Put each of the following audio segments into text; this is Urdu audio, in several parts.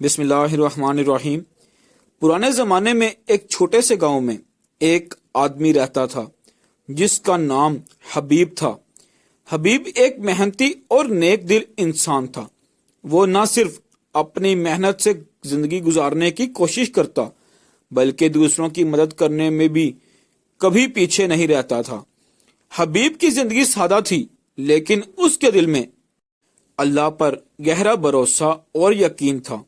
بسم اللہ الرحمن الرحیم۔ پرانے زمانے میں ایک چھوٹے سے گاؤں میں ایک آدمی رہتا تھا جس کا نام حبیب تھا۔ حبیب ایک محنتی اور نیک دل انسان تھا۔ وہ نہ صرف اپنی محنت سے زندگی گزارنے کی کوشش کرتا بلکہ دوسروں کی مدد کرنے میں بھی کبھی پیچھے نہیں رہتا تھا۔ حبیب کی زندگی سادہ تھی لیکن اس کے دل میں اللہ پر گہرا بھروسہ اور یقین تھا۔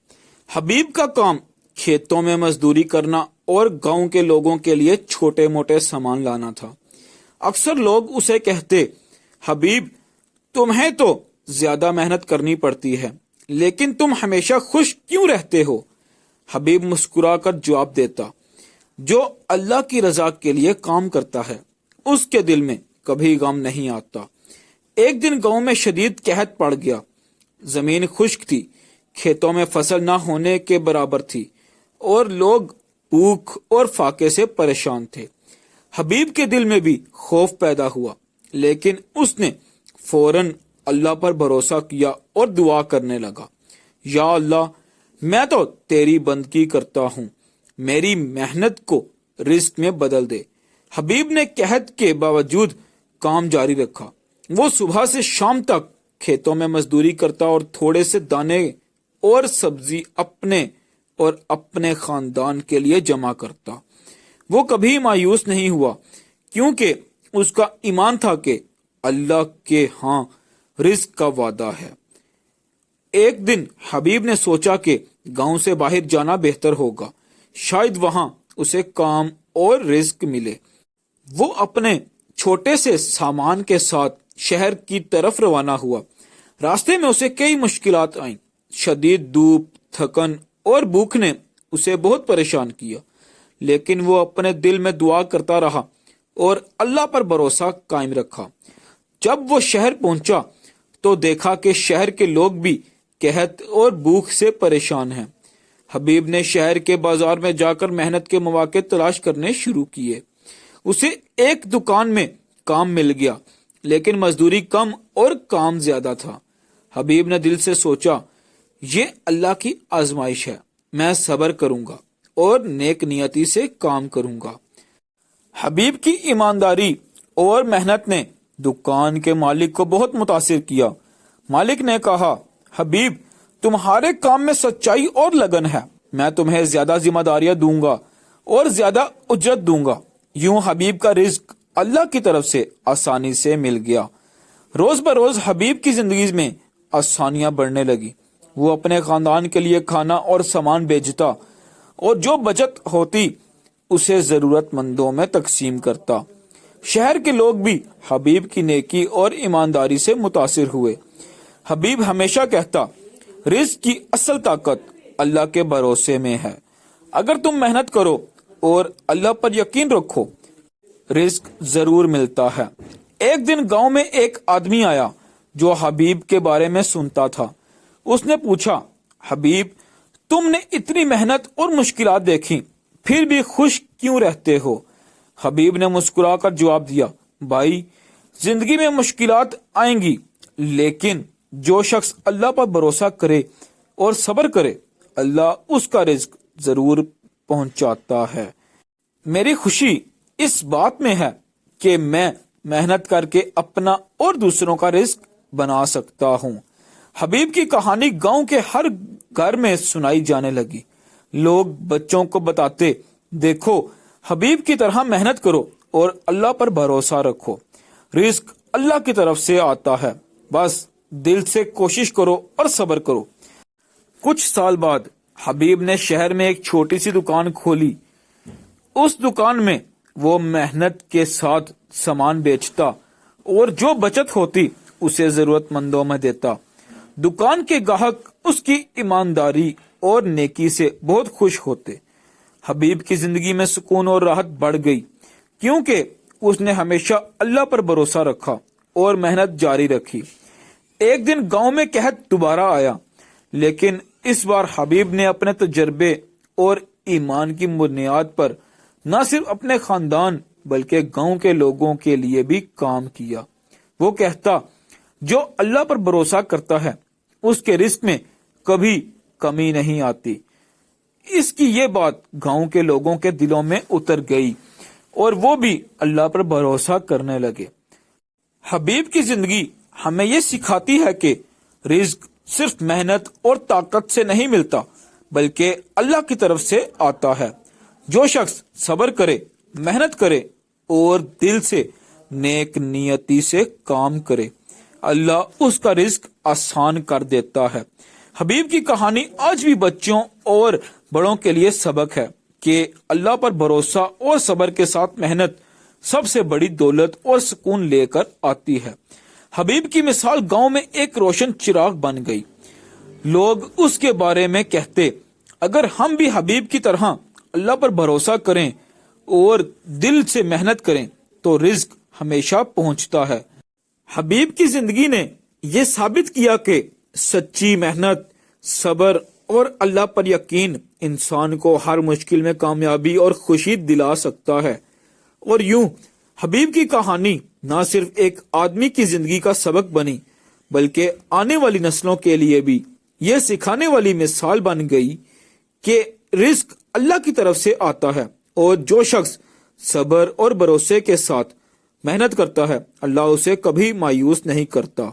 حبیب کا کام کھیتوں میں مزدوری کرنا اور گاؤں کے لوگوں کے لیے چھوٹے موٹے سامان لانا تھا۔ اکثر لوگ اسے کہتے، حبیب تمہیں تو زیادہ محنت کرنی پڑتی ہے لیکن تم ہمیشہ خوش کیوں رہتے ہو؟ حبیب مسکرا کر جواب دیتا، جو اللہ کی رضا کے لیے کام کرتا ہے اس کے دل میں کبھی غم نہیں آتا۔ ایک دن گاؤں میں شدید قحط پڑ گیا۔ زمین خشک تھی، کھیتوں میں فصل نہ ہونے کے برابر تھی اور لوگ بھوک اور فاقے سے پریشان تھے۔ حبیب کے دل میں بھی خوف پیدا ہوا لیکن اس نے فوراً اللہ پر بھروسہ کیا اور دعا کرنے لگا، یا اللہ میں تو تیری بندگی کرتا ہوں، میری محنت کو رزق میں بدل دے۔ حبیب نے قحط کے باوجود کام جاری رکھا۔ وہ صبح سے شام تک کھیتوں میں مزدوری کرتا اور تھوڑے سے دانے اور سبزی اپنے اور اپنے خاندان کے لیے جمع کرتا۔ وہ کبھی مایوس نہیں ہوا کیونکہ اس کا ایمان تھا کہ اللہ کے ہاں رزق کا وعدہ ہے۔ ایک دن حبیب نے سوچا کہ گاؤں سے باہر جانا بہتر ہوگا، شاید وہاں اسے کام اور رزق ملے۔ وہ اپنے چھوٹے سے سامان کے ساتھ شہر کی طرف روانہ ہوا۔ راستے میں اسے کئی مشکلات آئیں۔ شدید دھوپ، تھکن اور بھوک نے اسے بہت پریشان کیا لیکن وہ اپنے دل میں دعا کرتا رہا اور اللہ پر بھروسہ قائم رکھا۔ جب وہ شہر پہنچا تو دیکھا کہ شہر کے لوگ بھی قحط اور بھوک سے پریشان ہیں۔ حبیب نے شہر کے بازار میں جا کر محنت کے مواقع تلاش کرنے شروع کیے۔ اسے ایک دکان میں کام مل گیا لیکن مزدوری کم اور کام زیادہ تھا۔ حبیب نے دل سے سوچا، یہ اللہ کی آزمائش ہے، میں صبر کروں گا اور نیک نیتی سے کام کروں گا۔ حبیب کی ایمانداری اور محنت نے دکان کے مالک کو بہت متاثر کیا۔ مالک نے کہا، حبیب تمہارے کام میں سچائی اور لگن ہے، میں تمہیں زیادہ ذمہ داریاں دوں گا اور زیادہ اجرت دوں گا۔ یوں حبیب کا رزق اللہ کی طرف سے آسانی سے مل گیا۔ روز بروز حبیب کی زندگی میں آسانیاں بڑھنے لگی۔ وہ اپنے خاندان کے لیے کھانا اور سامان بیچتا اور جو بچت ہوتی اسے ضرورت مندوں میں تقسیم کرتا۔ شہر کے لوگ بھی حبیب کی نیکی اور ایمانداری سے متاثر ہوئے۔ حبیب ہمیشہ کہتا، رزق کی اصل طاقت اللہ کے بھروسے میں ہے۔ اگر تم محنت کرو اور اللہ پر یقین رکھو، رزق ضرور ملتا ہے۔ ایک دن گاؤں میں ایک آدمی آیا جو حبیب کے بارے میں سنتا تھا۔ اس نے پوچھا، حبیب تم نے اتنی محنت اور مشکلات دیکھی پھر بھی خوش کیوں رہتے ہو؟ حبیب نے مسکرا کر جواب دیا، بھائی زندگی میں مشکلات آئیں گی لیکن جو شخص اللہ پر بھروسہ کرے اور صبر کرے اللہ اس کا رزق ضرور پہنچاتا ہے۔ میری خوشی اس بات میں ہے کہ میں محنت کر کے اپنا اور دوسروں کا رزق بنا سکتا ہوں۔ حبیب کی کہانی گاؤں کے ہر گھر میں سنائی جانے لگی۔ لوگ بچوں کو بتاتے، دیکھو حبیب کی طرح محنت کرو اور اللہ پر بھروسہ رکھو، رزق اللہ کی طرف سے آتا ہے، بس دل سے کوشش کرو اور صبر کرو۔ کچھ سال بعد حبیب نے شہر میں ایک چھوٹی سی دکان کھولی۔ اس دکان میں وہ محنت کے ساتھ سامان بیچتا اور جو بچت ہوتی اسے ضرورت مندوں میں دیتا۔ دکان کے گاہک اس کی ایمانداری اور نیکی سے بہت خوش ہوتے۔ حبیب کی زندگی میں سکون اور راحت بڑھ گئی کیونکہ اس نے ہمیشہ اللہ پر بھروسہ رکھا اور محنت جاری رکھی۔ ایک دن گاؤں میں قحط دوبارہ آیا لیکن اس بار حبیب نے اپنے تجربے اور ایمان کی بنیاد پر نہ صرف اپنے خاندان بلکہ گاؤں کے لوگوں کے لیے بھی کام کیا۔ وہ کہتا، جو اللہ پر بھروسہ کرتا ہے اس کے رزق میں کبھی کمی نہیں آتی۔ اس کی یہ بات گاؤں کے لوگوں کے دلوں میں اتر گئی اور وہ بھی اللہ پر بھروسہ کرنے لگے۔ حبیب کی زندگی ہمیں یہ سکھاتی ہے کہ رزق صرف محنت اور طاقت سے نہیں ملتا بلکہ اللہ کی طرف سے آتا ہے۔ جو شخص صبر کرے، محنت کرے اور دل سے نیک نیتی سے کام کرے، اللہ اس کا رزق آسان کر دیتا ہے۔ حبیب کی کہانی آج بھی بچوں اور بڑوں کے لیے سبق ہے کہ اللہ پر بھروسہ اور صبر کے ساتھ محنت سب سے بڑی دولت اور سکون لے کر آتی ہے۔ حبیب کی مثال گاؤں میں ایک روشن چراغ بن گئی۔ لوگ اس کے بارے میں کہتے، اگر ہم بھی حبیب کی طرح اللہ پر بھروسہ کریں اور دل سے محنت کریں تو رزق ہمیشہ پہنچتا ہے۔ حبیب کی زندگی نے یہ ثابت کیا کہ سچی محنت، صبر اور اللہ پر یقین انسان کو ہر مشکل میں کامیابی اور خوشی دلا سکتا ہے۔ اور یوں حبیب کی کہانی نہ صرف ایک آدمی کی زندگی کا سبق بنی بلکہ آنے والی نسلوں کے لیے بھی یہ سکھانے والی مثال بن گئی کہ رزق اللہ کی طرف سے آتا ہے اور جو شخص صبر اور بھروسے کے ساتھ محنت کرتا ہے اللہ اسے کبھی مایوس نہیں کرتا۔